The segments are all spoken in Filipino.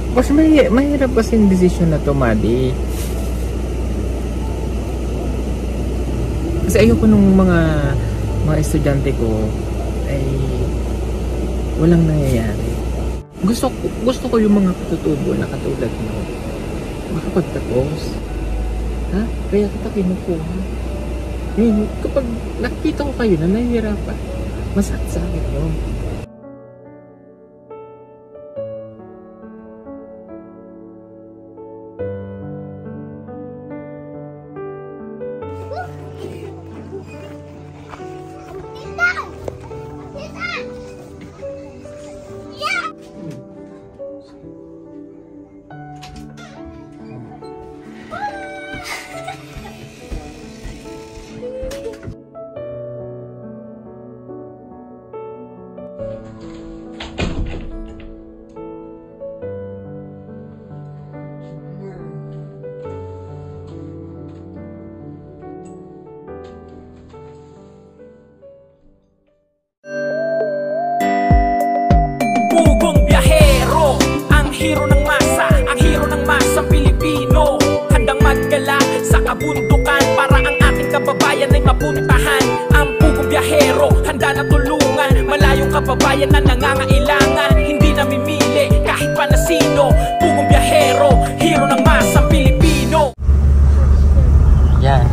Kasi mahirap kasi yung desisyon na to, Madi. Kasi ayoko nung mga estudyante ko ay walang nangyayari. Gusto ko yung mga katutubo na katulad mo makapagtapos. Ha? Kaya kita kinukuha. Ngayon, kapag nakikita ko kayo na nahihirapan, masakit sa akin yun. Hero ng masa, ang hero ng masang Pilipino, handang maggala sa kabundukan para ang ating kababayan ay mapuntahan. Ang pugong biyahero, handa na tulungan malayong kababayan na nangangailangan. Hindi namimili kahit pa na sino. Pugong biyahero, hero ng masang Pilipino. Yan.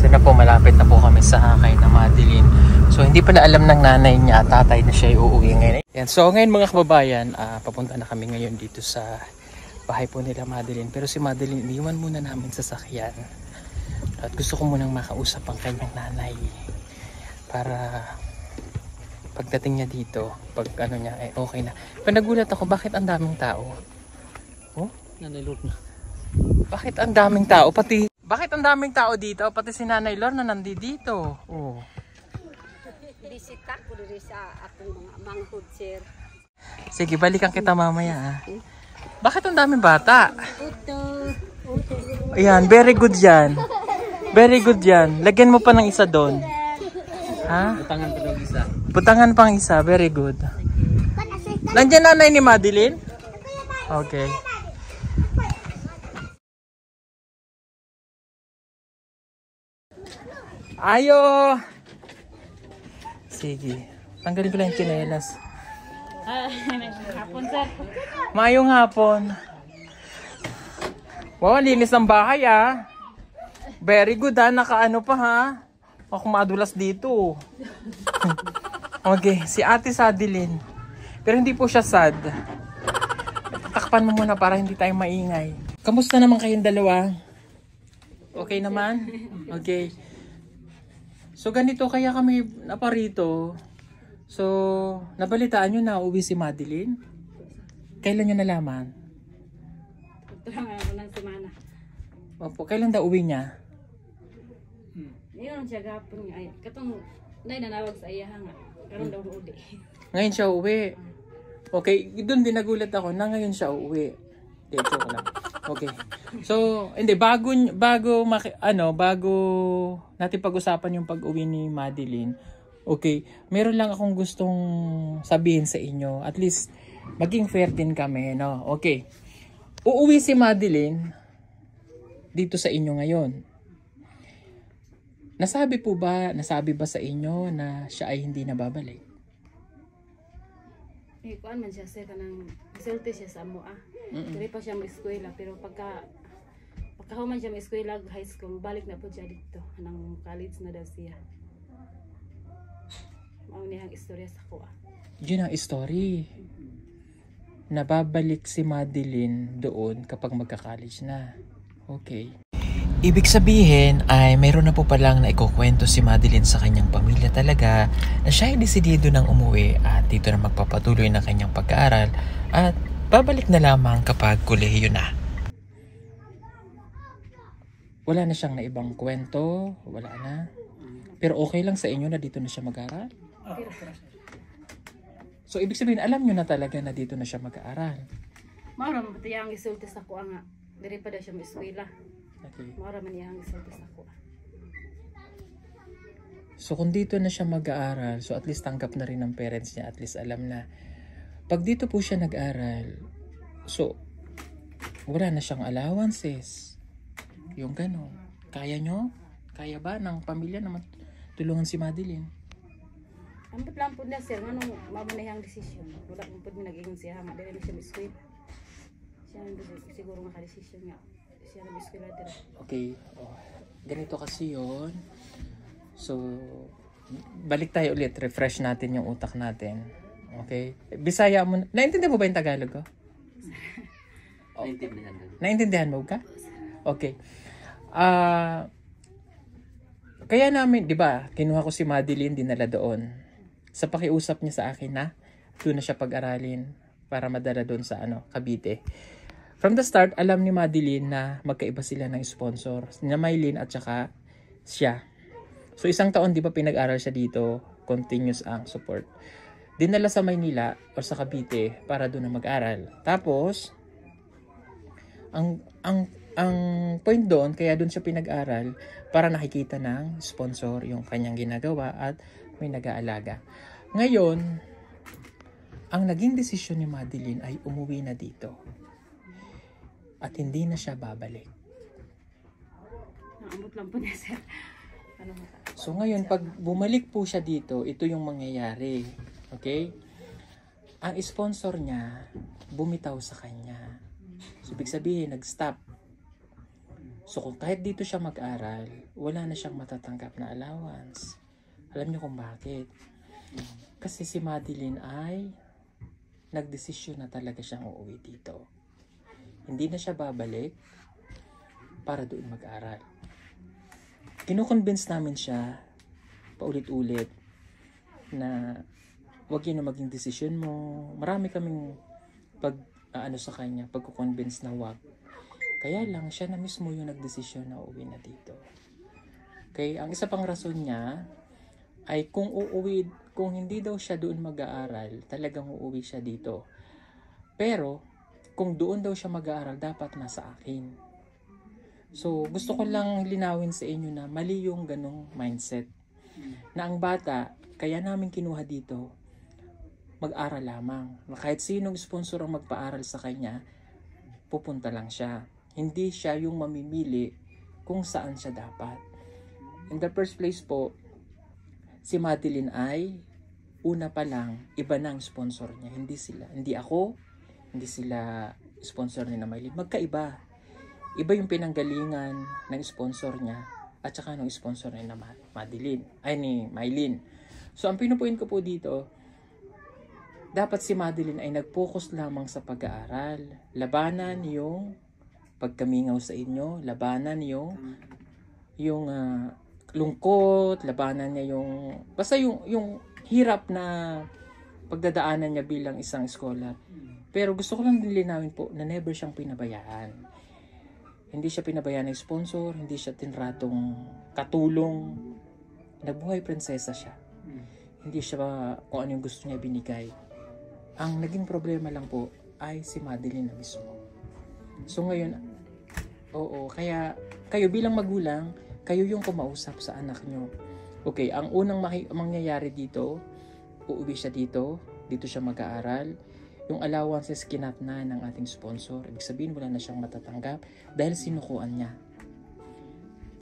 Ito na po, malapit na po kami sa kay na Madeline. So hindi pala alam ng nanay niya, tatay na siya uuwi ngayon. Yan. So ngayon mga kababayan, papunta na kami ngayon dito sa bahay po nila Madeline. Pero si Madeline, iniwan muna namin sa sakyan. At gusto ko munang makausap ang kanyang nanay. Para pagdating niya dito, pag ano niya, okay na. Pero nagulat ako, bakit ang daming tao? Oh? Nanay Lord na. Bakit ang daming tao? Bakit ang daming tao dito? Pati si Nanay Lord na nandito. Oh. Bisita ko diri sa atong mga manghod, sir. Sige, balikan kita mamaya. Bakit ang daming bata? Ayan, very good yan. Very good yan. Lagyan mo pa ng isa doon. Ha? Butangan pa ng isa. Butangan pang isa, very good. Nandiyan nanay ni Madeline? Okay. Ayo! Sige. Tanggalin ko lang yung tsinelas. Hapon, sir. Mayong hapon. Wow, linis ng bahay Very good nakaano pa Ako madulas dito. Okay, si Ate Sadeline. Pero hindi po siya sad. Takpan mo muna para hindi tayo maingay. Kamusta naman kayong dalawa? Okay naman? Okay. So ganito kaya kami naparito. So nabalitaan nyo na uwi si Madeline? Kailan nyo nalaman? Tulangan ako ng semana. Opo, kailan daw uwi niya? Ngayon siya gapon nga. Katong nanawag sa iya nga. Karon daw uli. Ngayon siya uwi. Okay, doon din nagulat ako na ngayon siya uwi. Joke lang. Okay. So, hindi bago natin pag-usapan yung pag-uwi ni Madeline. Okay, meron lang akong gustong sabihin sa inyo. At least maging fair din kami, no? Okay. Uuwi si Madeline dito sa inyo ngayon. Nasabi ba sa inyo na siya ay hindi na babalik? Kuan man siya sa kanang resulti siya sa amo Dili pa siya mo-eskwela pero pagkahuman siya mo-eskwela high school, balik na po siya dito nang college na daw siya. Mao ni ang istorya sa kuha. Yun ang story. Nababalik si Madeline doon kapag magka-college na. Okay. Ibig sabihin ay mayroon na po palang naikukwento si Madeline sa kanyang pamilya talaga na siya ay desidido ng umuwi at dito na magpapatuloy ng kanyang pag-aaral at babalik na lamang kapag kolehiyo na. Wala na siyang naibang kwento, wala na. Pero okay lang sa inyo na dito na siya mag-aaral? So ibig sabihin alam nyo na talaga na dito na siya mag-aaral? Mara man pati ang isulti sa kuha nga. Dili pa daw siya mo-eskwela. Okay. Mara man iyang isulti sa kuha. So kung dito na siya mag-aaral, so at least tanggap na rin ng parents niya, at least alam na pag dito po siya nag-aral, So, wala na siyang allowances. Yung gano'n. Kaya nyo? Kaya ba ng pamilya naman tulungan si Madeline? Ambot lang po na sir, nganong mamanayang desisyon. Wala po po nag-ingon siya, nga dili na siya ma-eskwela. Siya siguro nga ka-desisyon nga. Siya na ma-eskwela dira. Okay. Oh, ganito kasi yun. So, balik tayo ulit. Refresh natin yung utak natin. Okay? Bisaya mo. Naintindihan mo ba yung Tagalog ko? Naintindihan mo ka? Okay. Kaya namin, di ba, kinuha ko si Madeline, dinala doon. Sa pakiusap niya sa akin na doon na siya pag-aralin para madala doon sa Cavite. From the start, alam ni Madeline na magkaiba sila ng sponsor. Na Mylene at saka siya. So isang taon, di ba, pinag-aral siya dito. Continuous ang support. Dinala sa Maynila o sa Cavite para doon na mag-aral. Tapos, ang point doon, kaya doon siya pinag-aral para nakikita ng sponsor yung kanyang ginagawa at may nag-aalaga. Ngayon, ang naging desisyon ni Madeline ay umuwi na dito. At hindi na siya babalik. Naambot lang po niya sir. So ngayon, pag bumalik po siya dito, ito yung mangyayari. Okay? Ang sponsor niya, bumitaw sa kanya. So, ibig sabihin, nag-stop. So, kung kahit dito siya mag-aral, wala na siyang matatanggap na allowance. Alam niyo kung bakit? Kasi si Madeline ay nagdesisyon na talaga siyang uuwi dito. Hindi na siya babalik para doon mag-aral. Kino-convince namin siya paulit-ulit na wag yun na maging desisyon mo. Marami kaming sa kanya, pagko-convince na wag. Kaya lang, siya na mismo yung nagdesisyon na uuwi na dito. Okay, ang isa pang rason niya ay kung hindi daw siya doon mag-aaral, talagang uuwi siya dito. Pero, kung doon daw siya mag-aaral, dapat nasa akin. So, gusto ko lang linawin sa inyo na mali yung ganong mindset. Na ang bata, kaya namin kinuha dito, mag-aral lamang. Kahit sinong sponsor ang magpa-aral sa kanya, pupunta lang siya. Hindi siya yung mamimili kung saan siya dapat. In the first place po, si Madeline ay una pa lang, iba na ang sponsor niya. Hindi ako, hindi sila sponsor ni Mylene. Magkaiba. Iba yung pinanggalingan ng sponsor niya at saka ng sponsor ni Mylene. So, ang pinupuin ko po dito, dapat si Madeline ay nag-focus lamang sa pag-aaral. Labanan yung pagkamingaw sa inyo, labanan yung lungkot, labanan niya basta yung hirap na pagdadaanan niya bilang isang scholar. Pero gusto ko lang linawin po na never siyang pinabayaan. Hindi siya pinabayaan ng sponsor, hindi siya tinratong katulong. Nagbuhay prinsesa siya. Hindi siya kung ano yung gusto niya binigay. Ang naging problema lang po ay si Madeline na mismo. So ngayon, kaya kayo bilang magulang, kayo yung kumausap sa anak nyo. Okay, ang unang mangyayari dito, uuwi siya dito siya mag-aaral. Yung allowances kinat na ng ating sponsor. Ibig sabihin wala na siyang matatanggap dahil sinukuan niya.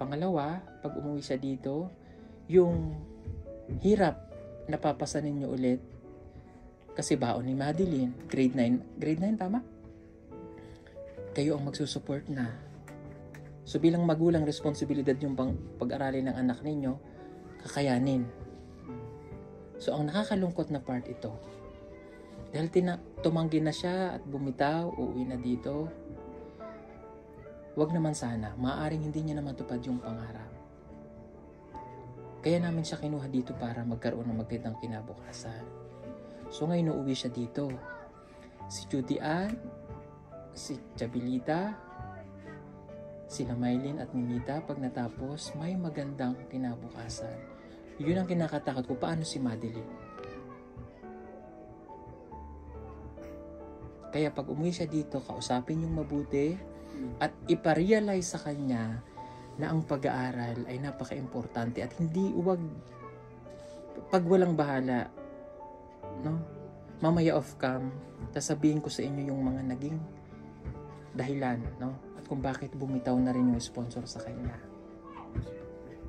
Pangalawa, pag umuwi siya dito, yung hirap napapasanin niyo ulit kasi baon ni Madeline, grade 9 tama? Kayo ang magsusupport na. So bilang magulang, responsibilidad yung pag-aralin ng anak ninyo, kakayanin. So ang nakakalungkot na part ito, dahil tumanggi na siya at bumitaw, uuwi na dito, wag naman sana, maaaring hindi niya na matupad yung pangarap. Kaya namin siya kinuha dito para magkaroon ng magandang kinabukasan. So ngayon uuwi siya dito. Si Judy Ann, si Jabilita, sila Mylene at Ninita, pag natapos, may magandang kinabukasan. Yun ang kinakatakot ko. Paano si Madeline? Kaya pag umuwi siya dito, kausapin yung mabuti at iparealize sa kanya na ang pag-aaral ay napaka-importante at hindi pag walang bahala, no? mamaya off cam, sasabihin ko sa inyo yung mga naging dahilan, no? At kung bakit bumitaw na rin yung sponsor sa kanya.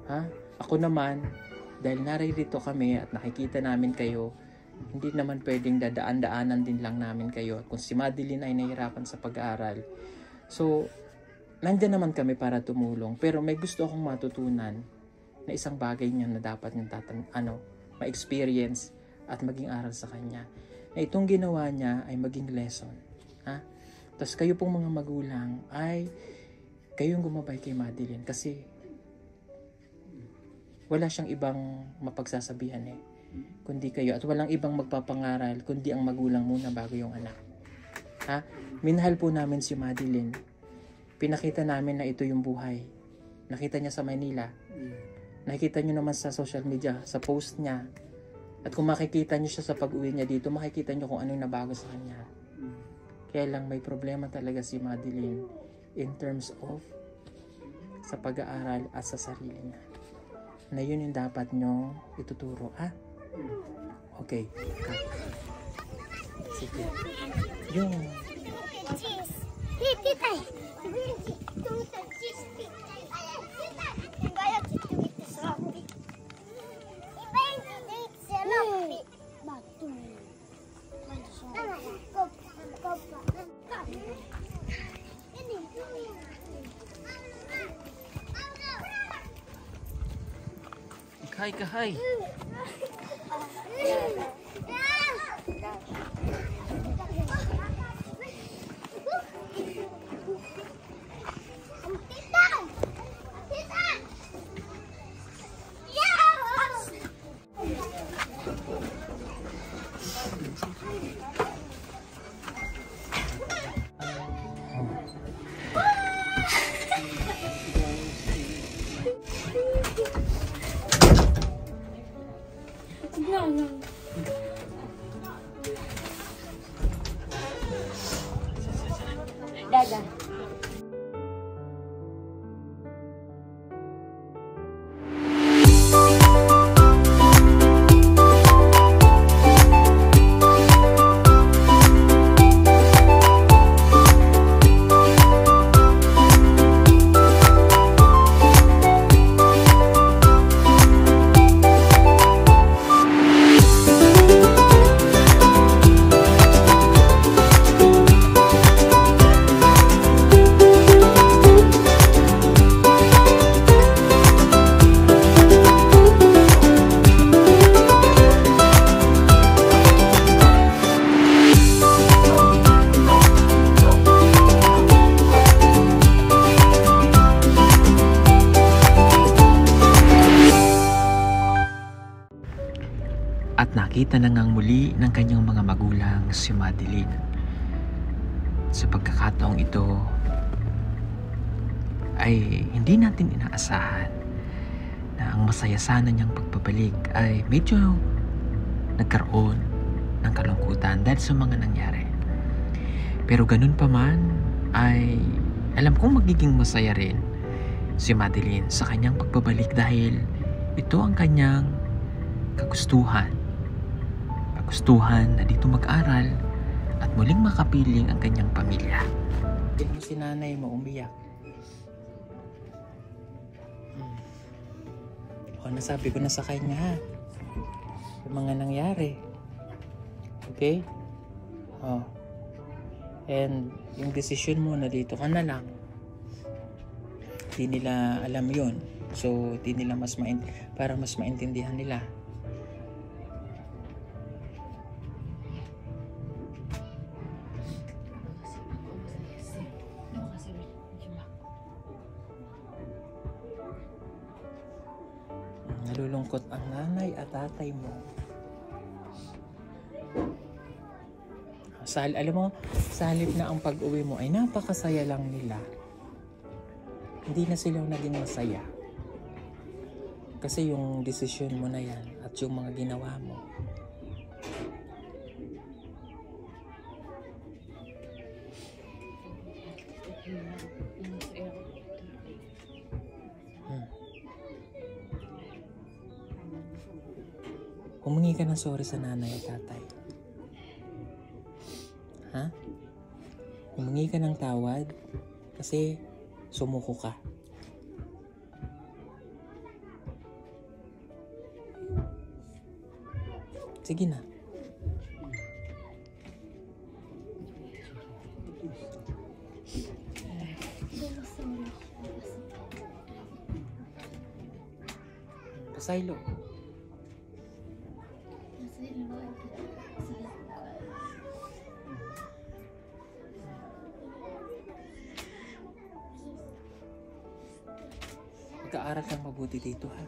Ha? Ako naman, dahil naririto kami at nakikita namin kayo, hindi naman pwedeng dadaan-daanan din lang namin kayo. At kung si Madeline ay nahihirapan sa pag-aaral, so, nandyan naman kami para tumulong. Pero may gusto akong matutunan na isang bagay niya na dapat niyong ma-experience at maging aral sa kanya. Na itong ginawa niya ay maging lesson. Ha? Tapos kayo pong mga magulang ay kayong gumabay kay Madeline kasi wala siyang ibang mapagsasabihan kundi kayo, at walang ibang magpapangaral kundi ang magulang muna bago yung anak. Ha? Minahal po namin si Madeline. Pinakita namin na ito yung buhay. Nakita niya sa Manila. Nakikita niyo naman sa social media, sa post niya. At kung makikita niyo siya sa pag-uwi niya dito, makikita niyo kung ano yung nabago sa kanya. Kaya lang may problema talaga si Madeline in terms of sa pag-aaral at sa sarili niya. Na yun yung dapat nyo ituturo, ha? Okay. Sige. Yung... Kahay. Dada. At nakita na ngang muli ng kanyang mga magulang si Madeline. Sa pagkakataong ito ay hindi natin inaasahan na ang masaya sana niyang pagpabalik ay medyo nagkaroon ng kalungkutan dahil sa mga nangyari. Pero ganun pa man ay alam kong magiging masaya rin si Madeline sa kanyang pagbabalik dahil ito ang kanyang kagustuhan na dito mag-aral at muling makapiling ang kanyang pamilya. Tingnan mo si nanay mo umiyak. O, nasabi ko na sa kanya yung mga nangyari. Okay? O. And yung decision mo na dito ka na lang. Hindi nila alam yun. So, hindi nila para mas maintindihan nila. Nalulungkot ang nanay at tatay mo. Alam mo, sa halip na ang pag-uwi mo ay napakasaya lang nila. Hindi na sila naging masaya. Kasi yung desisyon mo na yan at yung mga ginawa mo. Humingi ka ng sorry sa nanay at tatay. Humingi ka ng tawad kasi sumuko ka. Sige na. Pasaylo. Mag-aaral kang mabuti dito, ha?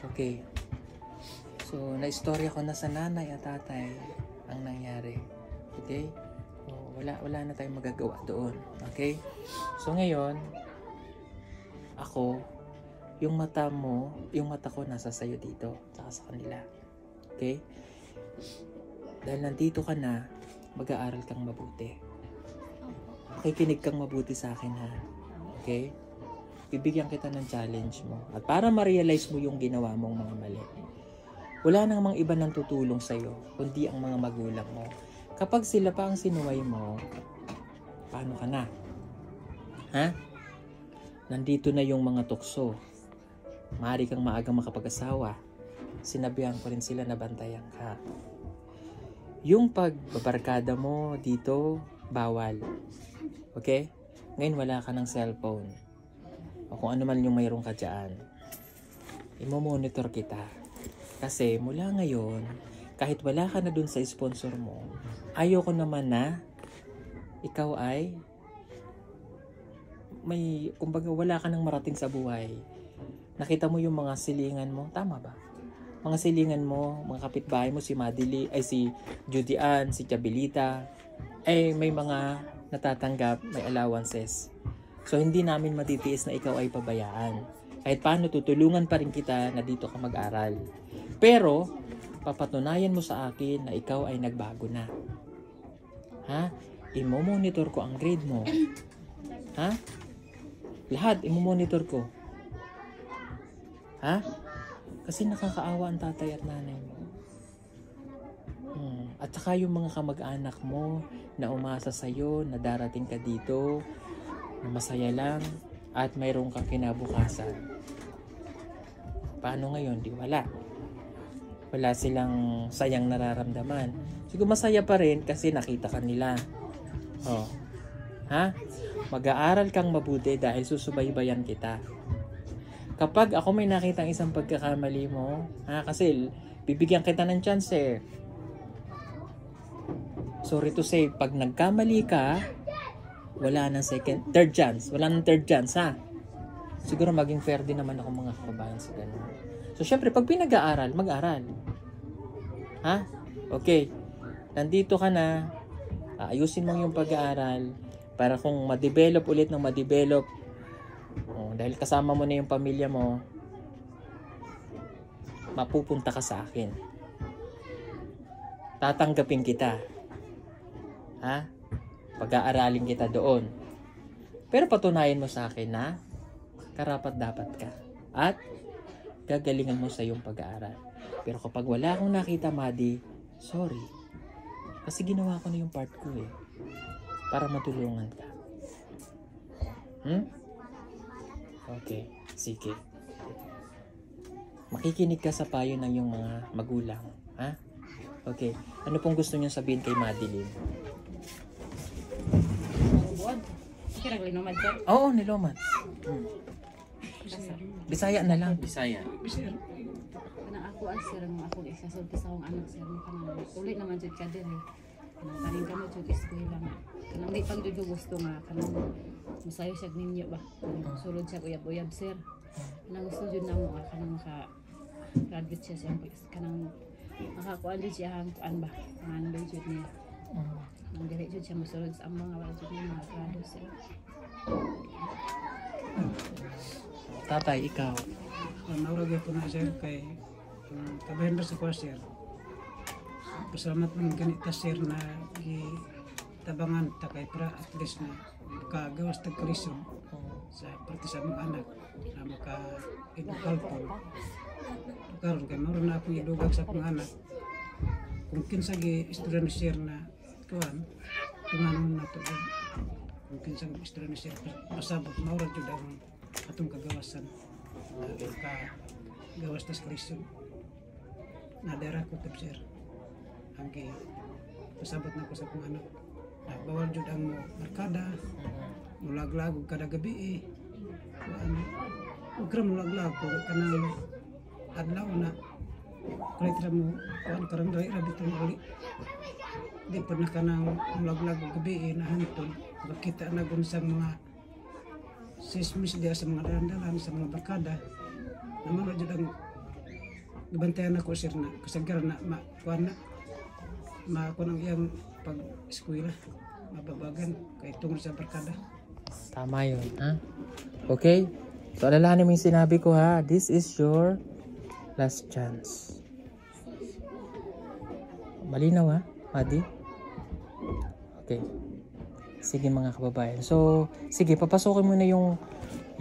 Okay. So, na-istorya ko na sa nanay at tatay ang nangyari. Okay? So, wala na tayong magagawa doon. Okay? So, ngayon, ako, yung mata ko nasa sayo dito, saka sa kanila. Okay? Dahil nandito ka na, mag-aaral kang mabuti. Makikinig kang mabuti sa akin, ha? Okay? Bibigyan kita ng challenge mo. At para ma-realize mo yung ginawa mong mga mali, wala namang iba nang tutulong sa'yo, kundi ang mga magulang mo. Kapag sila pa ang sinuway mo, paano ka na? Ha? Nandito na yung mga tukso. Maaari kang maagang makapag-asawa. Sinabihan ko rin sila na bantayan ka. Yung pagbabarkada mo dito, bawal. Okay? Ngayon wala ka ng cellphone. O kung ano man yung mayroong ka dyan. Imo-monitor kita. Kasi mula ngayon, kahit wala ka na dun sa sponsor mo, ayoko naman na ikaw ay kumbaga wala ka nang marating sa buhay. Nakita mo yung mga silingan mo, tama ba? Mga silingan mo, mga kapitbahay mo, si Judy Ann, si Chabelita, may mga natatanggap, may allowances. So hindi namin matitiis na ikaw ay pabayaan. Kahit paano tutulungan pa rin kita na dito ka mag-aral. Pero, papatunayan mo sa akin na ikaw ay nagbago na. Ha? Imo-monitor ko ang grade mo. Ha? Lahat, imo-monitor ko. Ha? Kasi nakakaawa ang tatay at nanay mo. At saka yung mga kamag-anak mo na umasa sa'yo, na darating ka dito, na masaya lang, at mayroong kang kinabukasan. Paano ngayon? Di wala. Wala silang sayang nararamdaman. Siguro masaya pa rin kasi nakita ka nila. Oh. Ha? Mag-aaral kang mabuti dahil susubaybayan kita. Kapag ako may nakita isang pagkakamali mo, kasi bibigyan kita ng chance eh. Sorry to say, pag nagkamali ka, wala nang third chance. Wala nang third chance, ha? Siguro maging fair din naman ako mga kababayan sa ganun. So, syempre, pag pinag-aaral, mag-aral. Ha? Okay. Nandito ka na, ayusin mo yung pag-aaral para kung ma-develop ulit ng ma-develop, dahil kasama mo na yung pamilya mo, mapupunta ka sa akin. Tatanggapin kita. Ha? Pag-aaralin kita doon. Pero patunayan mo sa akin na karapat-dapat ka. At gagalingan mo sa iyong pag-aaral. Pero kapag wala akong nakita, Madi, sorry. Kasi ginawa ko na yung part ko eh. Para matulungan ka. Okay. Sige. Makikinig ka sa payo ng iyong mga magulang. Ha? Okay. Ano pong gusto niyo sabihin kay Madeline? Kira nilomad ka? Oo, nilomad. Bisaya na lang. Bisaya. Kanang ako sir, ako isasulti sa akong anak sir, kanang ulit naman jud ka din eh. Kanang kanin ka mo jud eskwela nga. Kanang di pang jud gusto nga kanang masayo siya ninyo ba. Sulod siya uyab-uyab sir. Kanang gusto jud namo nga kanang graduate siya kanang makakuan jud siya ang kuan ba. Kanang jud niya. Nang dire jud siya mosulod sa mga wala jud niya mga grado sir. Tatay, ikaw. Naurag po na sir kay kabayan ba sa kwa sir. Pasalamat man ganita sir na tabangan ta kay para at least na kagawas tag kalison sa parte sa mga anak na maka-edukal po. Karon kay mao na ako idugag sa akong anak. Kung kinsa gi istorya ni sir na kuan tunganon na ito. Kung kinsang istorya ni sir, pasabot, maurad yun ang atong kagawasan. Kagawas tas Kristo. Nadara ko ito sir. Ang pasabot na ko sa kong anak. Bawal yun ang markada, mulaglag o kada gabi Huwag ka mulaglag ko, kanang adlaw na kulit na mo, kuhaan karang dawai rabi itong uli. Di pa na kanang mulaglag o gabi na hantod. Makita na kung sa mga sismis diya sa mga dalan-dalan, sa mga barkada. Naman dyan ang gabantayan ako sir na kasagar na kuhaan na makuha ng iyang pag-eskwela. Mababagan kay tungkol sa barkada. Tama yun, ha? Okay? So, alalahanin mo yung sinabi ko, ha? This is your last chance. Malinaw, ha? Madi? Okay. Sige mga kababayan. So, sige, papasokin mo na yung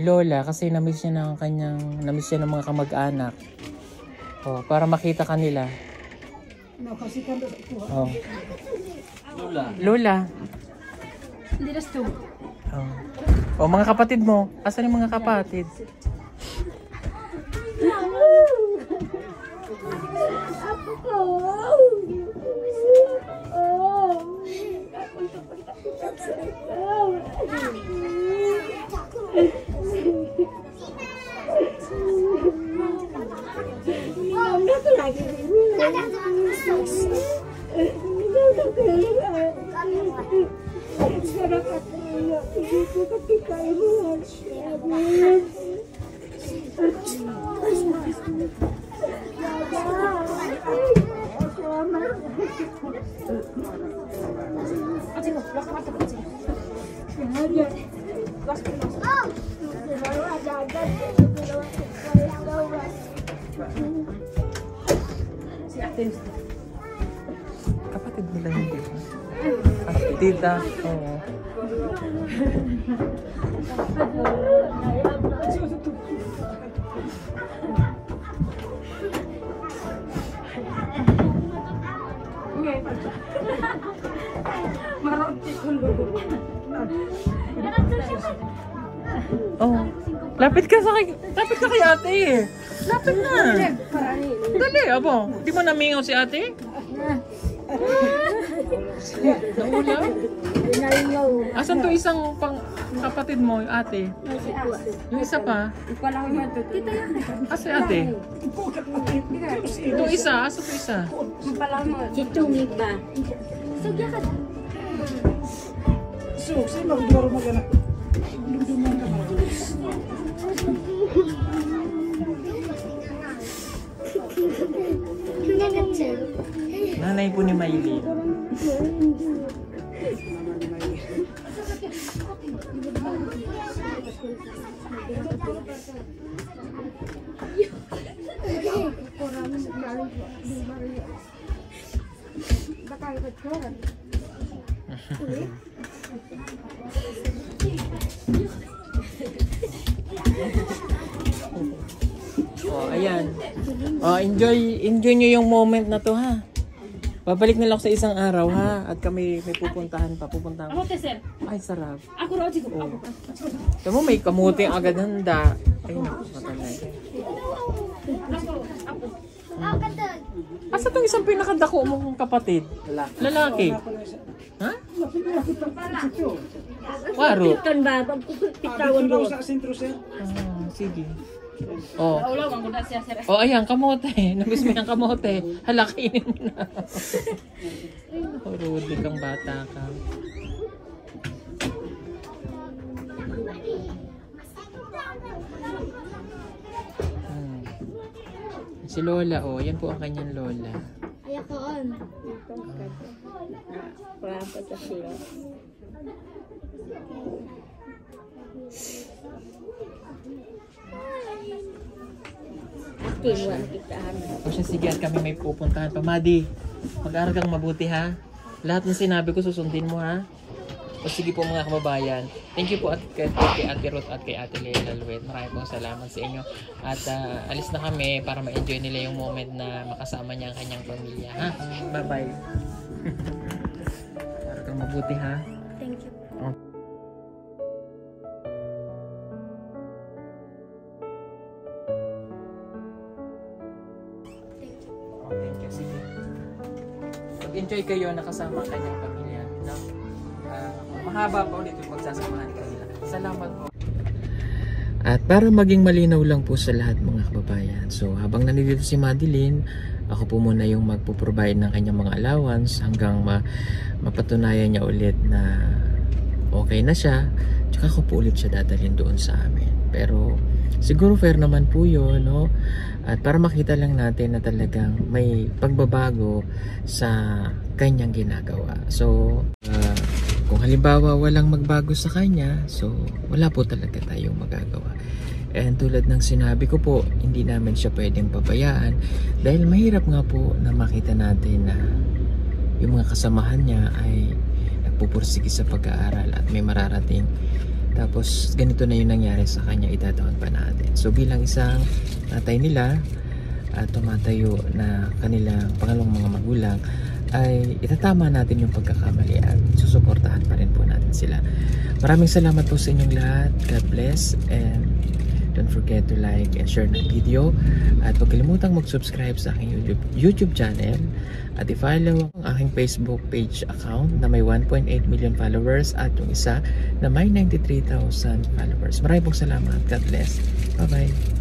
lola kasi namiss niya ng mga kamag-anak. Oh, para makita kanila. Oh. Lola. Hindi na ito. Oh, mga kapatid mo. Asan yung mga kapatid? Kapatid nila hindi. Tita. Oo. Oh, lapit ka kay ate. Lapit na. Dali, abo. Di mo namingaw si ate? Naula? Asan to isang kapatid mo, yung ate? Yung isa pa? Asa si ate? Ito isa, asa to isa? Si Tumig ba? So, sino ang laro mag-anak? Nanay po ni Miley. Oh, ayan. Oh, enjoy nyo yung moment na to, ha. Babalik na lang sa isang araw, ha. At kami may pupuntahan. Ako te sir. Ay, sarap. Ako raw dito. Oh. Tama mo, may kamuti agad handa. Ay, naku, matalay. Asa itong isang pinakadako mong kapatid? Lalaki. Ha? Waro. Piton ba? Pitawan mo. Sa sentro sir. Sige. Oh. Ulaw ang kuda siya sir. Oh, ayan, kamote. Namiss mo yung kamote. Hala, kainin mo na. Ay, naku, Rudy kang bata ka. Si Lola, oh. Yan po ang kanyang Lola. Ayakoon. Wala pa sa sila. Tingwan kita. O siya, sige, at kami may pupuntahan pa. Madi, mag-aaral kang mabuti, ha? Lahat ng sinabi ko, susundin mo, ha? O sige po mga kababayan. Thank you po at kay Ate Ruth at kay Ate Leila Luet. Maraming pong salamat sa inyo. At alis na kami para ma-enjoy nila yung moment na makasama niya ang kanyang pamilya, ha? Bye-bye. mabuti ha. Thank you. Oh, thank you. Sige. Mag-enjoy kayo nakasama ang kanyang pamilya. No? Mahaba pa ulit yung pagsasamahan kanila. Salamat po. At para maging malinaw lang po sa lahat mga kababayan. So habang nandito si Madeline, ako po muna yung magpo-provide ng kanyang mga allowance hanggang mapatunayan niya ulit na okay na siya. Tsaka ako po ulit siya dadalhin doon sa amin. Pero siguro fair naman po yun, no? At para makita lang natin na talagang may pagbabago sa kanyang ginagawa. So kung halimbawa walang magbago sa kanya, so wala po talaga tayong magagawa. And tulad ng sinabi ko po, hindi namin siya pwedeng pabayaan dahil mahirap nga po na makita natin na yung mga kasamahan niya ay nagpupursige sa pag-aaral at may mararating. Tapos ganito na yung nangyari sa kanya, itataon pa natin. So bilang isang tatay nila at tumatayo na kanilang pangalawang mga magulang, ay itatama natin yung pagkakamali at susuportahan pa rin po natin sila. Maraming salamat po sa inyong lahat. God bless, and don't forget to like and share ng video, at huwag kalimutang mag-subscribe sa aking YouTube channel at i-follow ang aking Facebook page account na may 1.8 million followers at yung isa na may 93,000 followers. Maraming pong salamat. God bless. Bye bye.